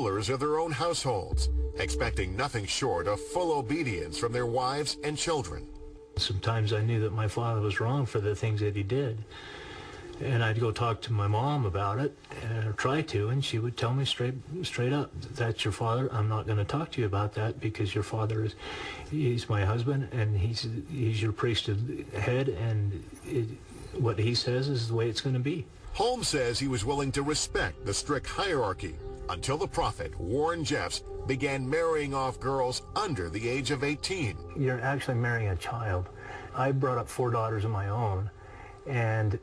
rulers of their own households, expecting nothing short of full obedience from their wives and children. Sometimes I knew that my father was wrong for the things that he did. And I'd go talk to my mom about it, or try to, and she would tell me straight up, that's your father. I'm not going to talk to you about that because your father he's my husband, and he's your priesthood head, and what he says is the way it's going to be. Holmes says he was willing to respect the strict hierarchy until the prophet, Warren Jeffs, began marrying off girls under the age of 18. You're actually marrying a child. I brought up 4 daughters of my own, and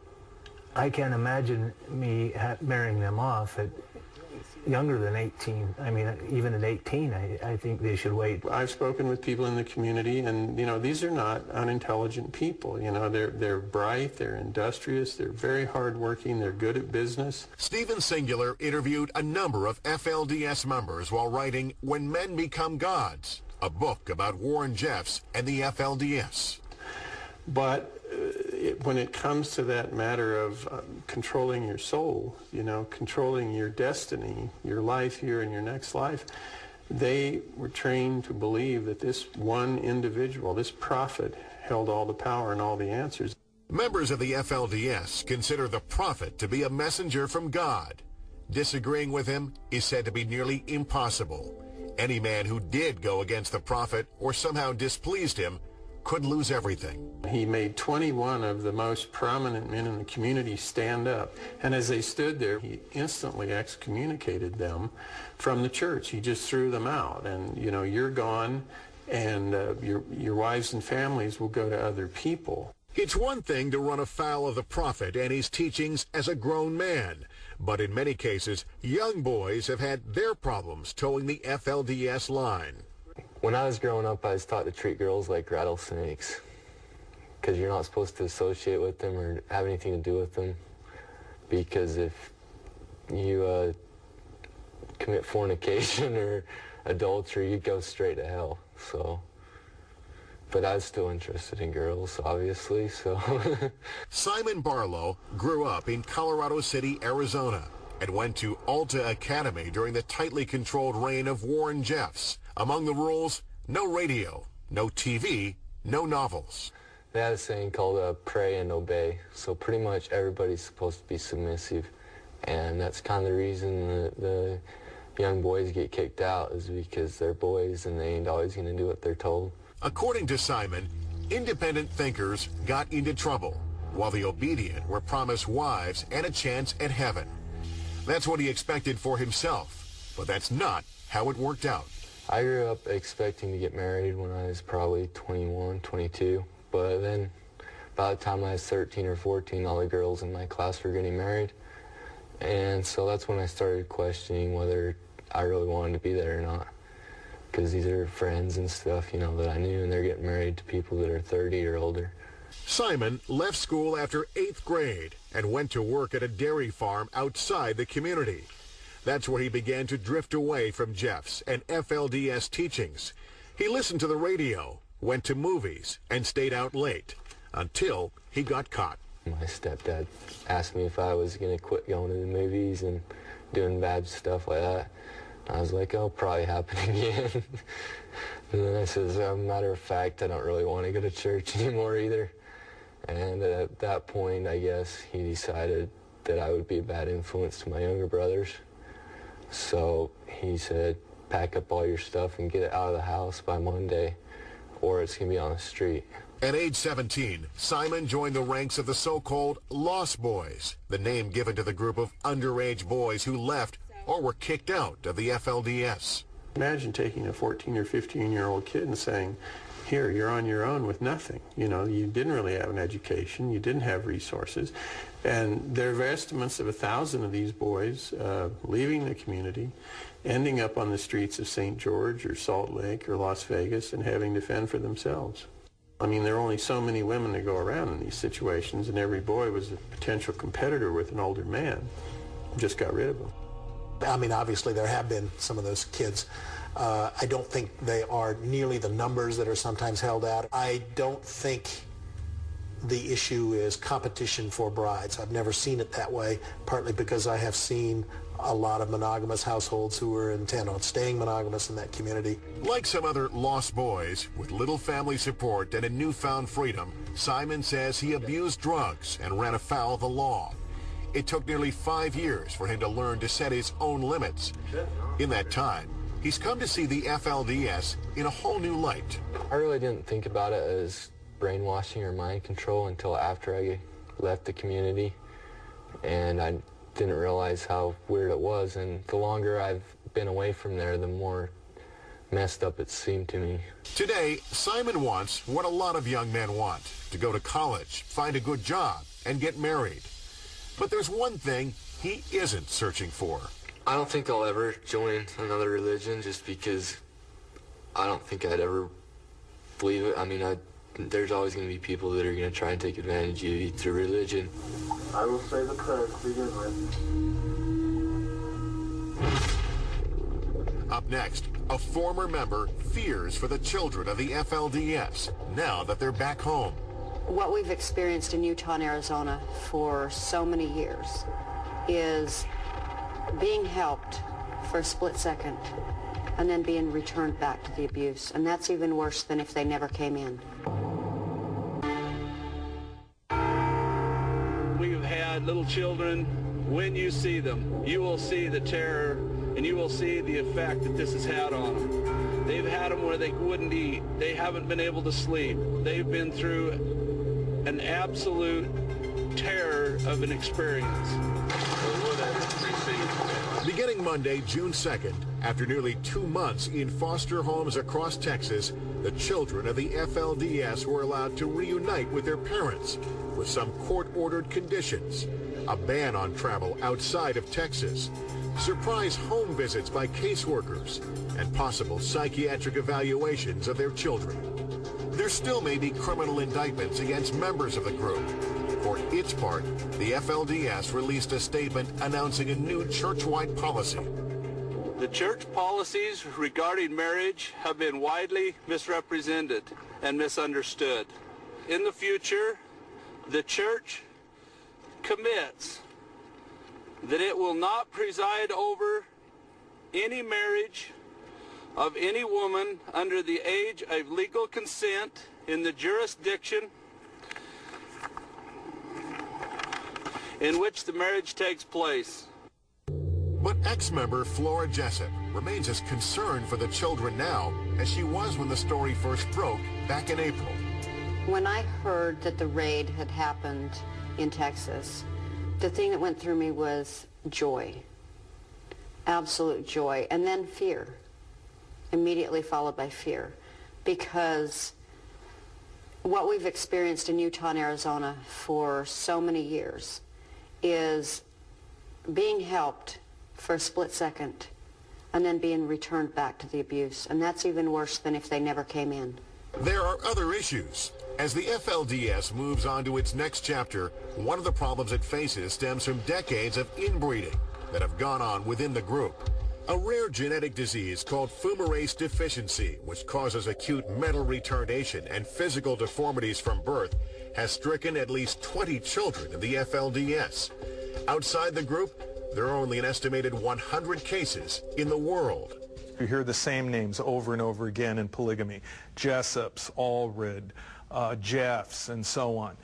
I can't imagine me marrying them off at younger than 18. I mean, even at 18, I think they should wait. I've spoken with people in the community, and, you know, these are not unintelligent people. You know, they're bright, they're industrious, they're very hardworking, they're good at business. Stephen Singular interviewed a number of FLDS members while writing When Men Become Gods, a book about Warren Jeffs and the FLDS. But when it comes to that matter of controlling your soul, you know, controlling your destiny, your life here and your next life, they were trained to believe that this one individual, this prophet, held all the power and all the answers. Members of the FLDS consider the prophet to be a messenger from God. Disagreeing with him is said to be nearly impossible. Any man who did go against the prophet or somehow displeased him could lose everything. He made 21 of the most prominent men in the community stand up, and as they stood there, he instantly excommunicated them from the church. He just threw them out, and, you know, you're gone, and your wives and families will go to other people. It's one thing to run afoul of the prophet and his teachings as a grown man, but in many cases, young boys have had their problems towing the FLDS line. When I was growing up, I was taught to treat girls like rattlesnakes because you're not supposed to associate with them or have anything to do with them, because if you commit fornication or adultery, you go straight to hell. So, but I was still interested in girls, obviously, so. Simon Barlow grew up in Colorado City, Arizona, and went to Alta Academy during the tightly controlled reign of Warren Jeffs. Among the rules, no radio, no TV, no novels. They had a saying called pray and obey, so pretty much everybody's supposed to be submissive, and that's kind of the reason that the young boys get kicked out, is because they're boys and they ain't always going to do what they're told. According to Simon, independent thinkers got into trouble, while the obedient were promised wives and a chance at heaven. That's what he expected for himself, but that's not how it worked out. I grew up expecting to get married when I was probably 21, 22, but then by the time I was 13 or 14, all the girls in my class were getting married, and so that's when I started questioning whether I really wanted to be there or not, because these are friends and stuff, you know, that I knew, and they're getting married to people that are 30 or older. Simon left school after 8th grade and went to work at a dairy farm outside the community. That's where he began to drift away from Jeffs and FLDS teachings. He listened to the radio, went to movies, and stayed out late until he got caught. My stepdad asked me if I was going to quit going to the movies and doing bad stuff like that. I was like, it'll probably happen again. And then I says, as a matter of fact, I don't really want to go to church anymore either. And at that point, I guess, he decided that I would be a bad influence to my younger brothers. So he said, pack up all your stuff and get it out of the house by Monday, or it's going to be on the street. At age 17, Simon joined the ranks of the so-called Lost Boys, the name given to the group of underage boys who left or were kicked out of the FLDS. Imagine taking a 14 or 15-year-old kid and saying, here, you're on your own with nothing. You know, you didn't really have an education, you didn't have resources. And there are estimates of 1,000 of these boys leaving the community, ending up on the streets of St. George or Salt Lake or Las Vegas and having to fend for themselves. I mean, there are only so many women to go around in these situations, and every boy was a potential competitor with an older man. Just got rid of them. I mean, obviously there have been some of those kids. I don't think they are nearly the numbers that are sometimes held out. I don't think the issue is competition for brides. I've never seen it that way, partly because I have seen a lot of monogamous households who are intent on staying monogamous in that community. Like some other lost boys, with little family support and a newfound freedom, Simon says he abused drugs and ran afoul of the law. It took nearly 5 years for him to learn to set his own limits. In that time, he's come to see the FLDS in a whole new light. I really didn't think about it as brainwashing or mind control until after I left the community, and I didn't realize how weird it was, and the longer I've been away from there, the more messed up it seemed to me. Today, Simon wants what a lot of young men want: to go to college, find a good job, and get married. But there's one thing he isn't searching for. I don't think I'll ever join another religion, just because I don't think I'd ever believe it. I mean, there's always going to be people that are going to try and take advantage of you through religion. I will say the prayer to begin with. Up next, a former member fears for the children of the FLDS now that they're back home. What we've experienced in Utah and Arizona for so many years is being helped for a split second and then being returned back to the abuse. And that's even worse than if they never came in. We've had little children. When you see them, you will see the terror and you will see the effect that this has had on them. They've had them where they wouldn't eat. They haven't been able to sleep. They've been through an absolute terror of an experience. Beginning Monday, June 2nd, after nearly 2 months in foster homes across Texas, the children of the FLDS were allowed to reunite with their parents with some court-ordered conditions: a ban on travel outside of Texas, surprise home visits by caseworkers, and possible psychiatric evaluations of their children. There still may be criminal indictments against members of the group. For its part, the FLDS released a statement announcing a new church-wide policy. The church policies regarding marriage have been widely misrepresented and misunderstood. In the future, the church commits that it will not preside over any marriage of any woman under the age of legal consent in the jurisdiction in which the marriage takes place. But ex-member Flora Jessup remains as concerned for the children now as she was when the story first broke back in April. When I heard that the raid had happened in Texas, the thing that went through me was joy, absolute joy, and then fear, immediately followed by fear, because what we've experienced in Utah and Arizona for so many years is being helped for a split second and then being returned back to the abuse. And that's even worse than if they never came in. There are other issues. As the FLDS moves on to its next chapter, one of the problems it faces stems from decades of inbreeding that have gone on within the group. A rare genetic disease called fumarase deficiency, which causes acute mental retardation and physical deformities from birth, has stricken at least 20 children in the FLDS. Outside the group, there are only an estimated 100 cases in the world. You hear the same names over and over again in polygamy: Jessups, Allred, Jeffs, and so on.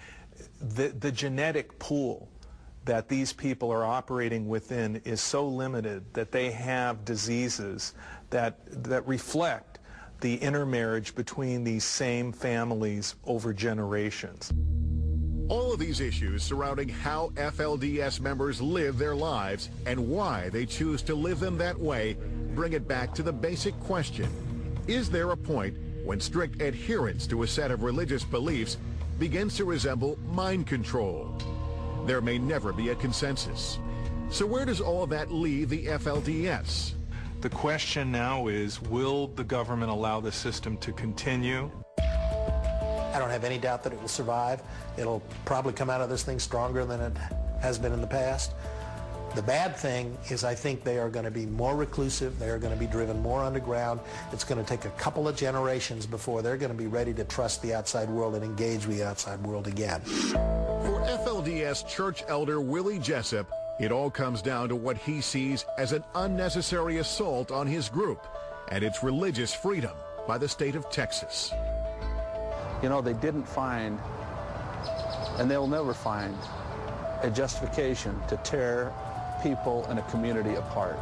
The genetic pool that these people are operating within is so limited that they have diseases that reflect the intermarriage between these same families over generations. All of these issues surrounding how FLDS members live their lives and why they choose to live them that way bring it back to the basic question: is there a point when strict adherence to a set of religious beliefs begins to resemble mind control? There may never be a consensus. So where does all of that leave the FLDS? The question now is, will the government allow the system to continue? I don't have any doubt that it will survive. It'll probably come out of this thing stronger than it has been in the past. The bad thing is I think they are going to be more reclusive. They are going to be driven more underground. It's going to take a couple of generations before they're going to be ready to trust the outside world and engage with the outside world again. For FLDS church elder Willie Jessup, it all comes down to what he sees as an unnecessary assault on his group and its religious freedom by the state of Texas. You know, they didn't find, and they'll never find, a justification to tear people in a community apart.